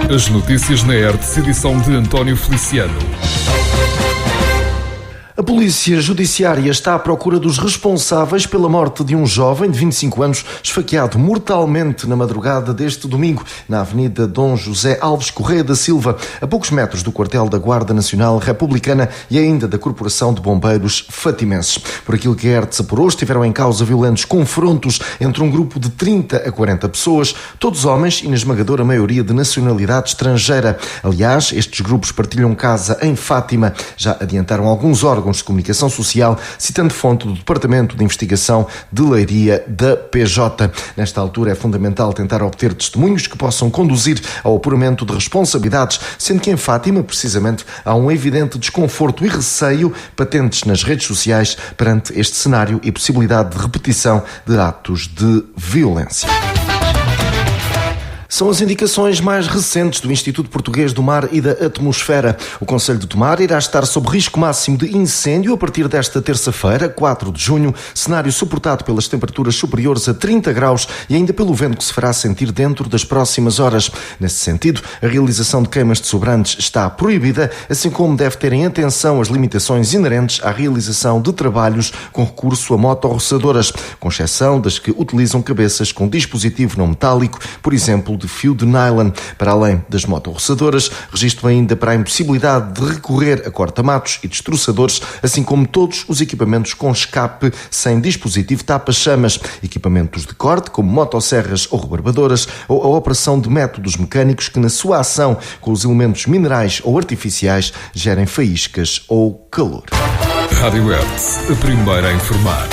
As notícias na ERTS, edição de António Feliciano. A Polícia Judiciária está à procura dos responsáveis pela morte de um jovem de 25 anos esfaqueado mortalmente na madrugada deste domingo na Avenida Dom José Alves Correia da Silva, a poucos metros do quartel da Guarda Nacional Republicana e ainda da Corporação de Bombeiros Fatimenses. Por aquilo que a ERTS apurou, estiveram em causa violentos confrontos entre um grupo de 30 a 40 pessoas, todos homens e na esmagadora maioria de nacionalidade estrangeira. Aliás, estes grupos partilham casa em Fátima. Já adiantaram alguns órgãos de comunicação social, citando fonte do Departamento de Investigação de Leiria da PJ. Nesta altura é fundamental tentar obter testemunhos que possam conduzir ao apuramento de responsabilidades, sendo que em Fátima, precisamente, há um evidente desconforto e receio patentes nas redes sociais perante este cenário e possibilidade de repetição de atos de violência. São as indicações mais recentes do Instituto Português do Mar e da Atmosfera. O Concelho de Tomar irá estar sob risco máximo de incêndio a partir desta terça-feira, 4 de junho, cenário suportado pelas temperaturas superiores a 30 graus e ainda pelo vento que se fará sentir dentro das próximas horas. Nesse sentido, a realização de queimas de sobrantes está proibida, assim como deve ter em atenção as limitações inerentes à realização de trabalhos com recurso a motorroçadoras, com exceção das que utilizam cabeças com dispositivo não metálico, por exemplo, de fio de nylon. Para além das motorroçadoras, registro ainda para a impossibilidade de recorrer a corta-matos e destroçadores, assim como todos os equipamentos com escape sem dispositivo tapa-chamas, equipamentos de corte como motosserras ou rebarbadoras, ou a operação de métodos mecânicos que na sua ação com os elementos minerais ou artificiais gerem faíscas ou calor. Rádio ERTS, a primeira a informar.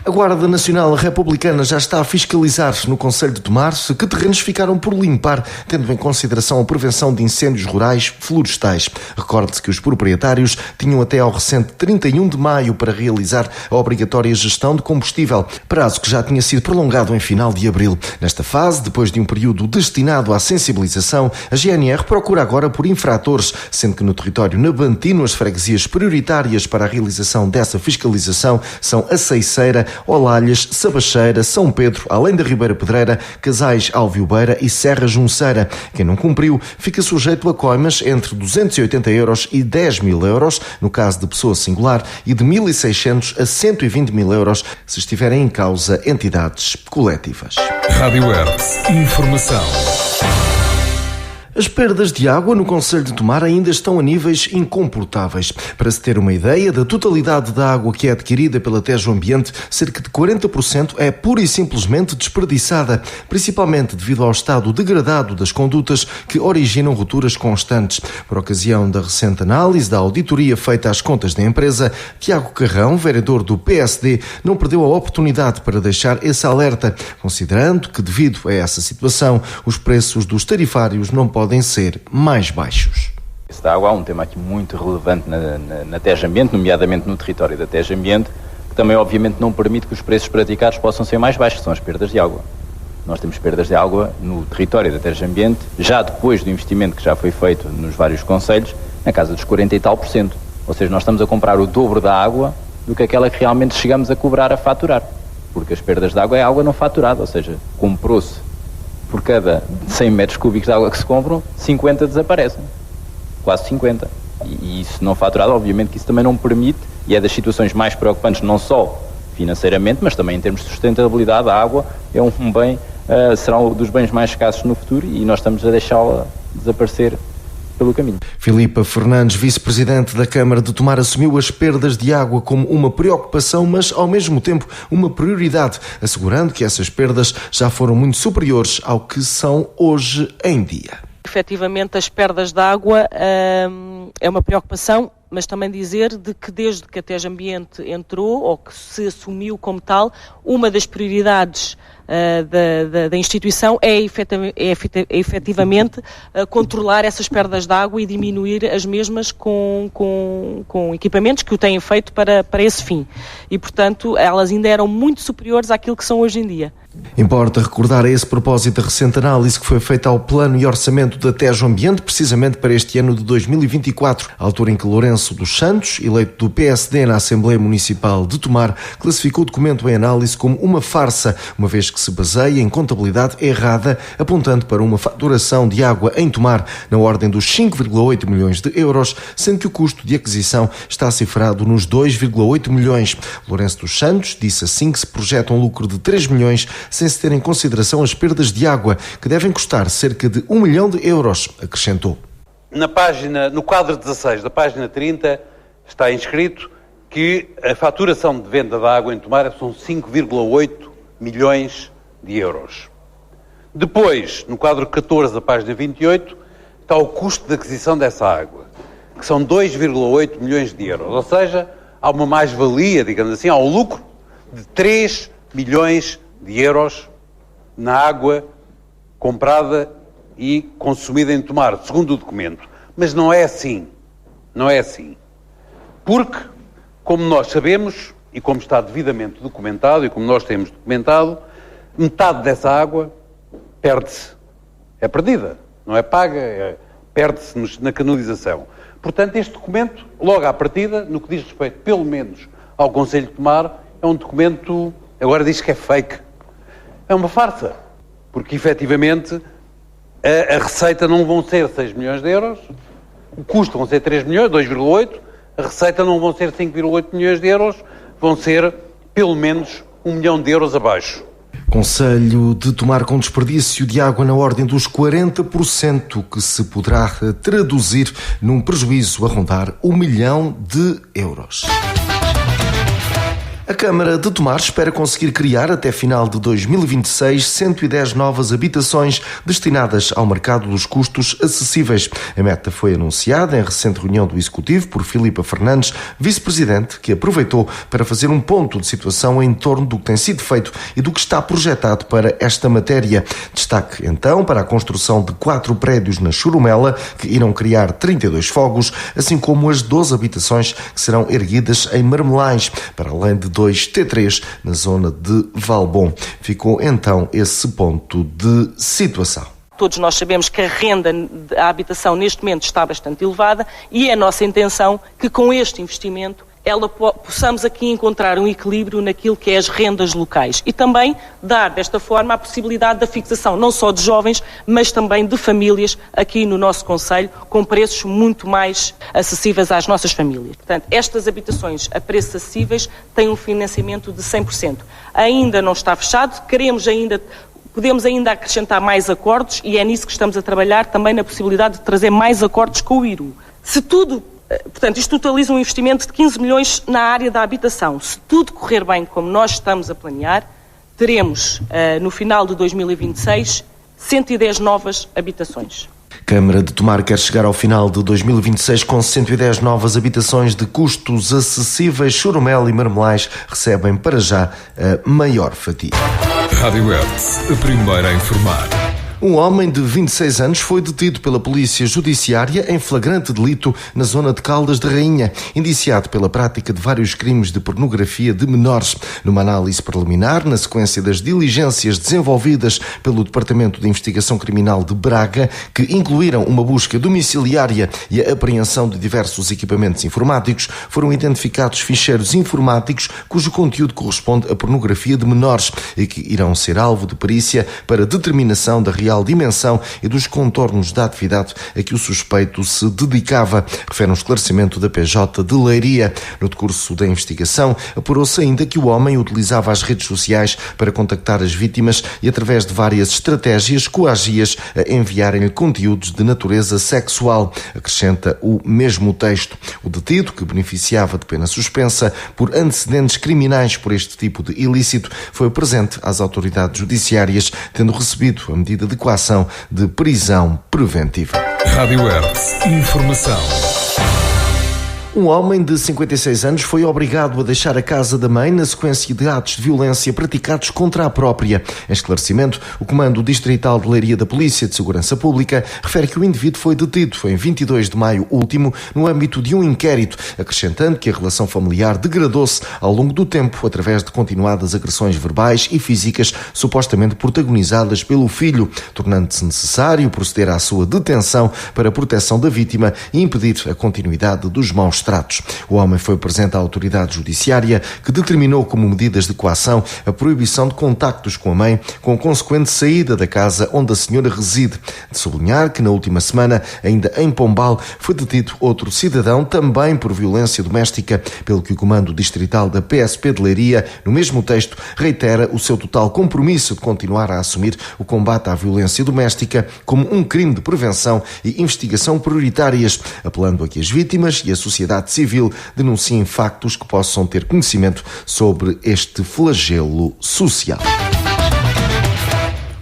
A Guarda Nacional Republicana já está a fiscalizar no Concelho de Tomar que terrenos ficaram por limpar, tendo em consideração a prevenção de incêndios rurais florestais. Recorde-se que os proprietários tinham até ao recente 31 de maio para realizar a obrigatória gestão de combustível, prazo que já tinha sido prolongado em final de abril. Nesta fase, depois de um período destinado à sensibilização, a GNR procura agora por infratores, sendo que no território nabantino as freguesias prioritárias para a realização dessa fiscalização são a Ceiceira, Olalhas, Sabacheira, São Pedro, além da Ribeira Pedreira, Casais, Alviobeira e Serra Junceira. Quem não cumpriu fica sujeito a coimas entre 280 euros e 10 mil euros, no caso de pessoa singular, e de 1.600 a 120 mil euros, se estiverem em causa entidades coletivas. Rádio ERTS, informação. As perdas de água no Concelho de Tomar ainda estão a níveis incomportáveis. Para se ter uma ideia da totalidade da água que é adquirida pela Tejo Ambiente, cerca de 40% é pura e simplesmente desperdiçada, principalmente devido ao estado degradado das condutas que originam rupturas constantes. Por ocasião da recente análise da auditoria feita às contas da empresa, Tiago Carrão, vereador do PSD, não perdeu a oportunidade para deixar esse alerta, considerando que, devido a essa situação, os preços dos tarifários não podem ser mais baixos. Esse da água há um tema aqui muito relevante na Tejo Ambiente, nomeadamente no território da Tejo Ambiente, que também obviamente não permite que os preços praticados possam ser mais baixos, que são as perdas de água. Nós temos perdas de água no território da Tejo Ambiente, já depois do investimento que já foi feito nos vários concelhos, na casa dos 40 e tal %. Ou seja, nós estamos a comprar o dobro da água do que aquela que realmente chegamos a cobrar, a faturar. Porque as perdas de água é água não faturada, ou seja, comprou-se por cada 100 metros cúbicos de água que se compram, 50 desaparecem. Quase 50. E isso não faturado, obviamente que isso também não permite, e é das situações mais preocupantes, não só financeiramente, mas também em termos de sustentabilidade. A água é um bem, será um dos bens mais escassos no futuro e nós estamos a deixá-la desaparecer pelo caminho. Filipa Fernandes, vice-presidente da Câmara de Tomar, assumiu as perdas de água como uma preocupação, mas ao mesmo tempo uma prioridade, assegurando que essas perdas já foram muito superiores ao que são hoje em dia. Efetivamente, as perdas de água é uma preocupação, mas também dizer de que desde que a Tejo Ambiente entrou, ou que se assumiu como tal, uma das prioridades da instituição é efetivamente controlar essas perdas de água e diminuir as mesmas com equipamentos que o têm feito para esse fim. E, portanto, elas ainda eram muito superiores àquilo que são hoje em dia. Importa recordar a esse propósito a recente análise que foi feita ao plano e orçamento da Tejo Ambiente, precisamente para este ano de 2024, à altura em que Lourenço dos Santos, eleito do PSD na Assembleia Municipal de Tomar, classificou o documento em análise como uma farsa, uma vez que que se baseia em contabilidade errada, apontando para uma faturação de água em Tomar na ordem dos 5,8 milhões de euros, sendo que o custo de aquisição está cifrado nos 2,8 milhões. Lourenço dos Santos disse assim que se projeta um lucro de 3 milhões, sem se ter em consideração as perdas de água, que devem custar cerca de 1 milhão de euros, acrescentou. No quadro 16 da página 30, está inscrito que a faturação de venda da água em Tomar são 5,8 milhões de euros. Depois, no quadro 14 da página 28, está o custo de aquisição dessa água, que são 2,8 milhões de euros. Ou seja, há uma mais-valia, digamos assim, há um lucro de 3 milhões de euros na água comprada e consumida em Tomar, segundo o documento. Mas não é assim. Não é assim. Porque, como nós sabemos, e como está devidamente documentado, e como nós temos documentado, metade dessa água perde-se. É perdida. Não é paga, perde-se na canalização. Portanto, este documento, logo à partida, no que diz respeito, pelo menos, ao Conselho de Tomar, é um documento, agora diz que é fake. É uma farsa. Porque, efetivamente, a receita não vão ser 6 milhões de euros, o custo vão ser 3 milhões, 2,8, a receita não vão ser 5,8 milhões de euros, vão ser pelo menos 1 milhão de euros abaixo. Conselho de Tomar com desperdício de água na ordem dos 40%, que se poderá traduzir num prejuízo a rondar 1 milhão de euros. A Câmara de Tomar espera conseguir criar até final de 2026 110 novas habitações destinadas ao mercado dos custos acessíveis. A meta foi anunciada em recente reunião do Executivo por Filipa Fernandes, vice-presidente, que aproveitou para fazer um ponto de situação em torno do que tem sido feito e do que está projetado para esta matéria. Destaque, então, para a construção de 4 prédios na Churumela, que irão criar 32 fogos, assim como as 12 habitações que serão erguidas em Marmelães, para além de 2 T3 na zona de Valbom. Ficou então esse ponto de situação. Todos nós sabemos que a renda da habitação neste momento está bastante elevada e é a nossa intenção que com este investimento possamos aqui encontrar um equilíbrio naquilo que é as rendas locais e também dar desta forma a possibilidade da fixação não só de jovens, mas também de famílias aqui no nosso concelho com preços muito mais acessíveis às nossas famílias. Portanto, estas habitações a preços acessíveis têm um financiamento de 100%. Ainda não está fechado, podemos ainda acrescentar mais acordos e é nisso que estamos a trabalhar, também na possibilidade de trazer mais acordos com o IRU. Portanto, isto totaliza um investimento de 15 milhões na área da habitação. Se tudo correr bem como nós estamos a planear, teremos, no final de 2026, 110 novas habitações. Câmara de Tomar quer chegar ao final de 2026 com 110 novas habitações de custos acessíveis. Churumela e Marmelães recebem para já a maior fatia. Rádio Hertz, a primeira a informar. Um homem de 26 anos foi detido pela Polícia Judiciária em flagrante delito na zona de Caldas de Rainha, indiciado pela prática de vários crimes de pornografia de menores. Numa análise preliminar, na sequência das diligências desenvolvidas pelo Departamento de Investigação Criminal de Braga, que incluíram uma busca domiciliária e a apreensão de diversos equipamentos informáticos, foram identificados ficheiros informáticos cujo conteúdo corresponde a pornografia de menores e que irão ser alvo de perícia para determinação da real dimensão e dos contornos da atividade a que o suspeito se dedicava, refere um esclarecimento da PJ de Leiria. No decurso da investigação, apurou-se ainda que o homem utilizava as redes sociais para contactar as vítimas e, através de várias estratégias, coagia-as a enviarem-lhe conteúdos de natureza sexual, acrescenta o mesmo texto. O detido, que beneficiava de pena suspensa por antecedentes criminais por este tipo de ilícito, foi presente às autoridades judiciárias, tendo recebido a medida de coação de prisão preventiva. Rádio Hertz, informação. Um homem de 56 anos foi obrigado a deixar a casa da mãe na sequência de atos de violência praticados contra a própria. Em esclarecimento, o Comando Distrital de Leiria da Polícia de Segurança Pública refere que o indivíduo foi detido em 22 de maio último no âmbito de um inquérito, acrescentando que a relação familiar degradou-se ao longo do tempo através de continuadas agressões verbais e físicas supostamente protagonizadas pelo filho, tornando-se necessário proceder à sua detenção para a proteção da vítima e impedir a continuidade dos maus maus tratos. O homem foi presente à autoridade judiciária, que determinou como medidas de coação a proibição de contactos com a mãe, com consequente saída da casa onde a senhora reside. De sublinhar que na última semana, ainda em Pombal, foi detido outro cidadão, também por violência doméstica, pelo que o Comando Distrital da PSP de Leiria, no mesmo texto, reitera o seu total compromisso de continuar a assumir o combate à violência doméstica como um crime de prevenção e investigação prioritárias, apelando a que as vítimas e a sociedade civil denunciem factos que possam ter conhecimento sobre este flagelo social.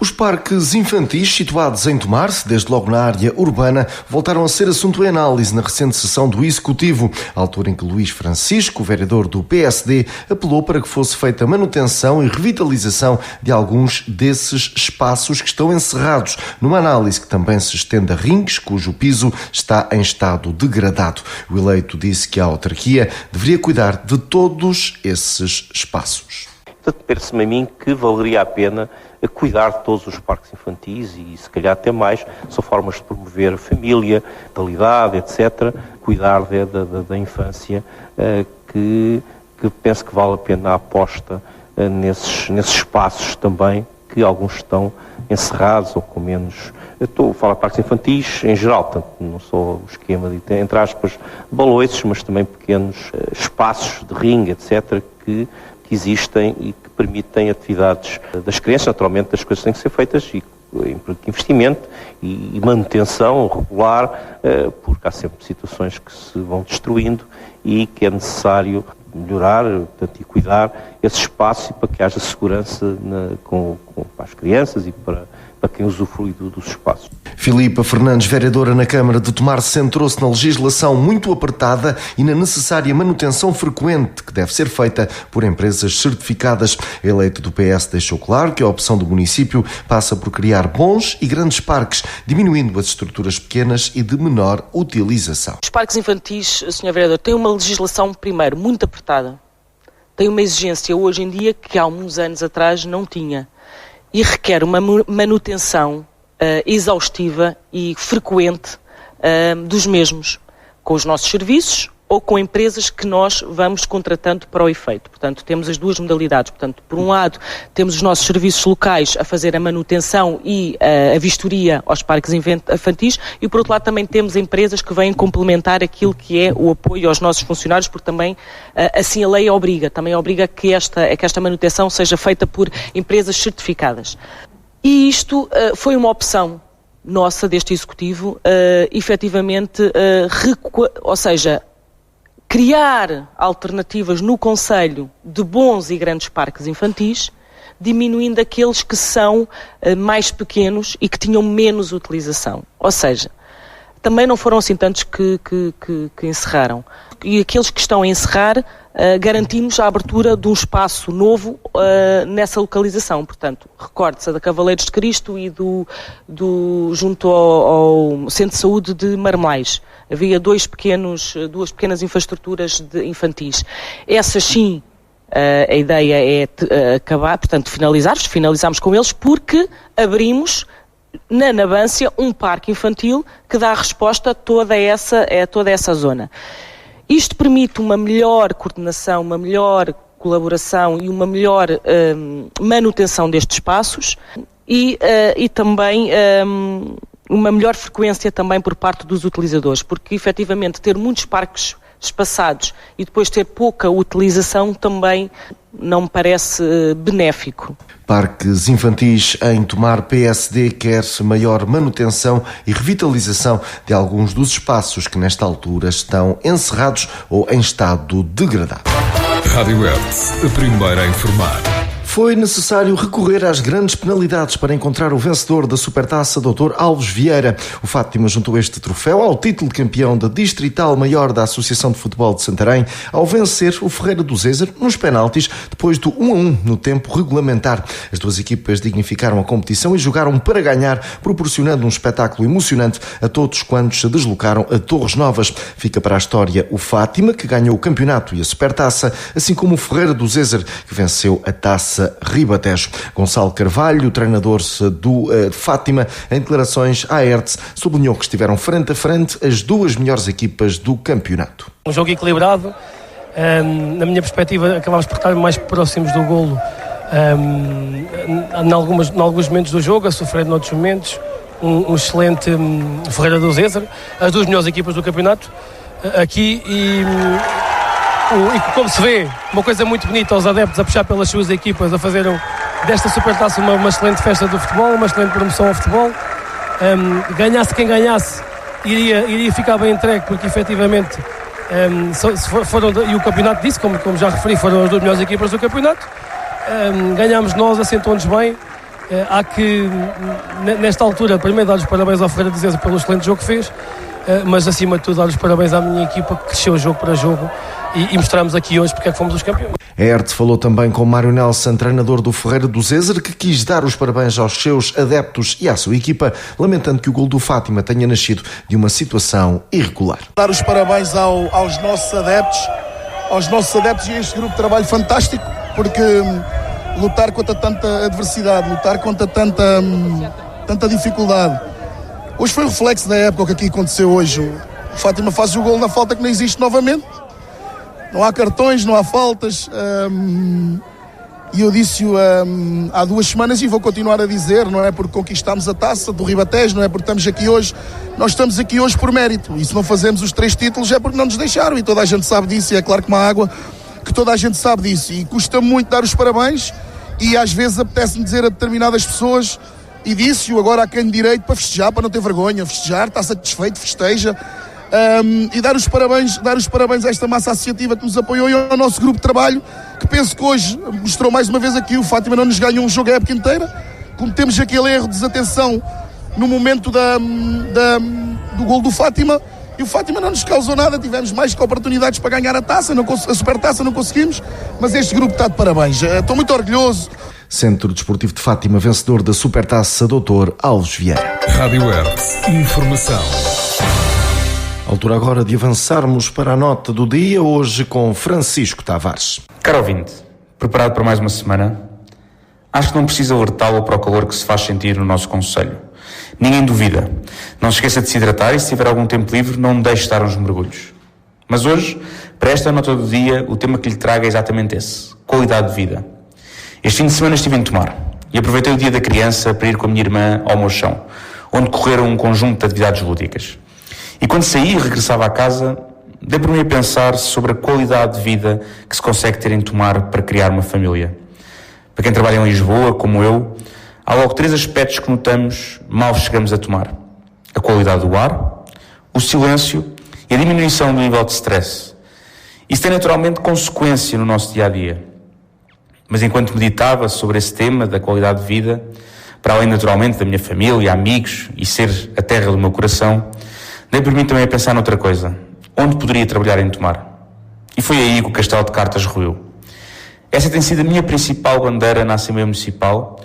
Os parques infantis situados em Tomar, desde logo na área urbana, voltaram a ser assunto em análise na recente sessão do Executivo, à altura em que Luís Francisco, vereador do PSD, apelou para que fosse feita manutenção e revitalização de alguns desses espaços que estão encerrados, numa análise que também se estende a Rinques, cujo piso está em estado degradado. O eleito disse que a autarquia deveria cuidar de todos esses espaços. Portanto, parece-me a mim que valeria a pena cuidar de todos os parques infantis e, se calhar, até mais. São formas de promover a família, natalidade, etc. Cuidar da infância, que penso que vale a pena a aposta nesses espaços também, que alguns estão encerrados ou com menos... Eu estou a falar de parques infantis em geral, portanto, não só o esquema de, entre aspas, baloiços, mas também pequenos espaços de ringue, etc., que existem e que permitem atividades das crianças. Naturalmente, as coisas têm que ser feitas e investimento e manutenção regular, porque há sempre situações que se vão destruindo e que é necessário melhorar, portanto, e cuidar esse espaço para que haja segurança para as crianças e para quem usufrui dos espaços. Filipa Fernandes, vereadora na Câmara de Tomar, centrou-se na legislação muito apertada e na necessária manutenção frequente que deve ser feita por empresas certificadas. Eleito do PS deixou claro que a opção do município passa por criar bons e grandes parques, diminuindo as estruturas pequenas e de menor utilização. Os parques infantis, Sr. Vereador, têm uma legislação, primeiro, muito apertada. Tem uma exigência hoje em dia que há uns anos atrás não tinha. E requer uma manutenção exaustiva e frequente dos mesmos, com os nossos serviços ou com empresas que nós vamos contratando para o efeito. Portanto, temos as duas modalidades. Portanto, por um lado, temos os nossos serviços locais a fazer a manutenção e a vistoria aos parques infantis e, por outro lado, também temos empresas que vêm complementar aquilo que é o apoio aos nossos funcionários, porque também, assim, a lei obriga que esta manutenção seja feita por empresas certificadas. E isto foi uma opção nossa, deste Executivo, efetivamente, ou seja, criar alternativas no concelho de bons e grandes parques infantis, diminuindo aqueles que são mais pequenos e que tinham menos utilização. Ou seja, também não foram assim tantos que encerraram. E aqueles que estão a encerrar, garantimos a abertura de um espaço novo nessa localização. Portanto, recorde-se da Cavaleiros de Cristo e junto ao Centro de Saúde de Marmelais. Havia duas pequenas infraestruturas infantis. Essas sim, a ideia é acabar, portanto, finalizamos com eles, porque abrimos na Nabância um parque infantil que dá resposta a toda essa zona. Isto permite uma melhor coordenação, uma melhor colaboração e uma melhor manutenção destes espaços e também uma melhor frequência também por parte dos utilizadores, porque efetivamente ter muitos parques espaçados e depois ter pouca utilização também não me parece benéfico. Parques infantis em Tomar, PSD quer maior manutenção e revitalização de alguns dos espaços que nesta altura estão encerrados ou em estado degradado. Rádio Hertz, a primeira a informar. Foi necessário recorrer às grandes penalidades para encontrar o vencedor da Supertaça, Dr. Alves Vieira. O Fátima juntou este troféu ao título de campeão da Distrital Maior da Associação de Futebol de Santarém, ao vencer o Ferreira do Zezer nos penaltis, depois do 1-1 no tempo regulamentar. As duas equipas dignificaram a competição e jogaram para ganhar, proporcionando um espetáculo emocionante a todos quantos se deslocaram a Torres Novas. Fica para a história o Fátima, que ganhou o campeonato e a Supertaça, assim como o Ferreira do Zezer, que venceu a Taça Taça Ribatejo. Gonçalo Carvalho, treinador do Fátima, em declarações à ERTS, sublinhou que estiveram frente a frente as duas melhores equipas do campeonato. Um jogo equilibrado, na minha perspectiva acabámos por estar mais próximos do golo em alguns momentos do jogo, a sofrer noutros momentos. Um excelente Ferreira do Zezer, as duas melhores equipas do campeonato aqui e como se vê, uma coisa muito bonita, os adeptos a puxar pelas suas equipas, a fazerem desta supertaça uma excelente festa do futebol, uma excelente promoção ao futebol. Ganhasse quem ganhasse iria ficar bem entregue, porque efetivamente e o campeonato disse, como já referi, foram as duas melhores equipas do campeonato. Ganhámos nós, assentou-nos bem. Há que, nesta altura, primeiro dar os parabéns ao Ferreira de Zezer pelo excelente jogo que fez, mas acima de tudo dar os parabéns à minha equipa que cresceu jogo para jogo e mostramos aqui hoje porque é que fomos os campeões. A ERTS falou também com Mário Nelson, treinador do Ferreira do Zezer, que quis dar os parabéns aos seus adeptos e à sua equipa, lamentando que o gol do Fátima tenha nascido de uma situação irregular. Dar os parabéns aos nossos adeptos e a este grupo de trabalho fantástico, porque lutar contra tanta adversidade, lutar contra tanta dificuldade. Hoje foi o reflexo da época, o que aqui aconteceu hoje. O Fátima faz o gol na falta que não existe novamente. Não há cartões, não há faltas. E eu disse-o há 2 semanas e vou continuar a dizer, não é porque conquistámos a taça do Ribatejo, não é porque estamos aqui hoje. Nós estamos aqui hoje por mérito. E se não fazemos os 3 títulos é porque não nos deixaram. E toda a gente sabe disso, e é claro que uma água que toda a gente sabe disso. E custa muito dar os parabéns. E às vezes apetece-me dizer a determinadas pessoas, e disse-o, agora há quem de direito para festejar, para não ter vergonha, festejar, está satisfeito, festeja, e dar os parabéns a esta massa associativa que nos apoiou e ao nosso grupo de trabalho, que penso que hoje mostrou mais uma vez aqui, o Fátima não nos ganhou um jogo a época inteira, cometemos aquele erro de desatenção no momento do gol do Fátima, e o Fátima não nos causou nada, tivemos mais que oportunidades para ganhar a taça, a supertaça não conseguimos, mas este grupo está de parabéns. Estou muito orgulhoso. Centro Desportivo de Fátima, vencedor da supertaça, Dr. Alves Vieira. Rádio ERTS. Informação. Altura agora de avançarmos para a nota do dia, hoje com Francisco Tavares. Caro ouvinte, preparado para mais uma semana? Acho que não precisa alertá-lo para o calor que se faz sentir no nosso concelho. Ninguém duvida. Não se esqueça de se hidratar e, se tiver algum tempo livre, não deixe de dar uns mergulhos. Mas hoje, para esta nota do dia, o tema que lhe trago é exatamente esse: qualidade de vida. Este fim de semana estive em Tomar e aproveitei o dia da criança para ir com a minha irmã ao Mochão, onde correram um conjunto de atividades lúdicas. E quando saí e regressava à casa, dei por mim a pensar sobre a qualidade de vida que se consegue ter em Tomar para criar uma família. Para quem trabalha em Lisboa, como eu, há logo 3 aspectos que notamos mal chegamos a Tomar: a qualidade do ar, o silêncio e a diminuição do nível de stress. Isso tem naturalmente consequência no nosso dia-a-dia. Mas enquanto meditava sobre esse tema da qualidade de vida, para além naturalmente da minha família, amigos e ser a terra do meu coração, dei por mim também a pensar noutra coisa: onde poderia trabalhar em Tomar? E foi aí que o Castelo de Cartas ruiu. Essa tem sido a minha principal bandeira na Assembleia Municipal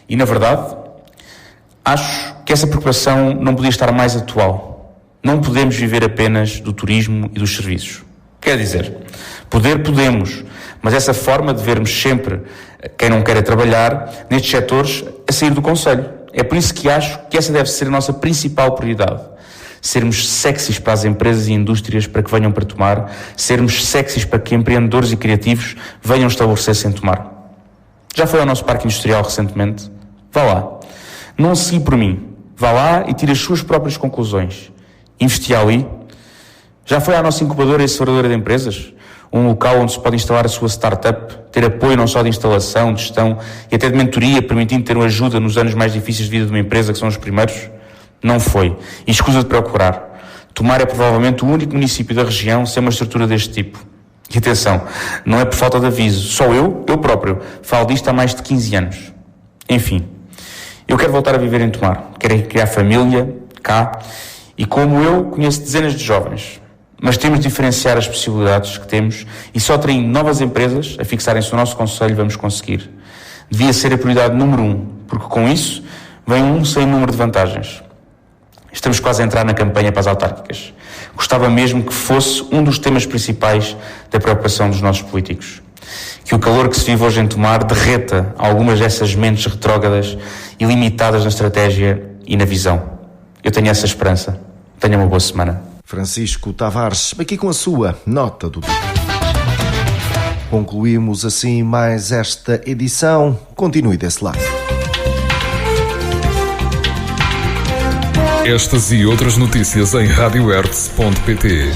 e, na verdade, acho que essa preocupação não podia estar mais atual. Não podemos viver apenas do turismo e dos serviços. Quer dizer, podemos, mas essa forma de vermos sempre quem não quer trabalhar nestes setores a sair do concelho. É por isso que acho que essa deve ser a nossa principal prioridade. Sermos sexys para as empresas e indústrias para que venham para Tomar, sermos sexys para que empreendedores e criativos venham estabelecer-se em Tomar. Já foi ao nosso parque industrial recentemente? Vá lá. Não segui por mim. Vá lá e tire as suas próprias conclusões. Investi ali. Já foi à nossa incubadora e aceleradora de empresas? Um local onde se pode instalar a sua startup, ter apoio não só de instalação, de gestão e até de mentoria, permitindo ter uma ajuda nos anos mais difíceis de vida de uma empresa, que são os primeiros? Não foi. E escusa de procurar. Tomar é provavelmente o único município da região sem uma estrutura deste tipo. E atenção, não é por falta de aviso. Só eu próprio, falo disto há mais de 15 anos. Enfim, eu quero voltar a viver em Tomar. Quero criar família, cá. E como eu, conheço dezenas de jovens. Mas temos de diferenciar as possibilidades que temos e só atraindo novas empresas a fixarem-se no nosso concelho vamos conseguir. Devia ser a prioridade número 1, porque com isso vem um sem número de vantagens. Estamos quase a entrar na campanha para as autárquicas. Gostava mesmo que fosse um dos temas principais da preocupação dos nossos políticos. Que o calor que se vive hoje em Tomar derreta algumas dessas mentes retrógradas e limitadas na estratégia e na visão. Eu tenho essa esperança. Tenha uma boa semana. Francisco Tavares, aqui com a sua nota do dia. Concluímos assim mais esta edição. Continue desse lado. Estas e outras notícias em radiohertz.pt.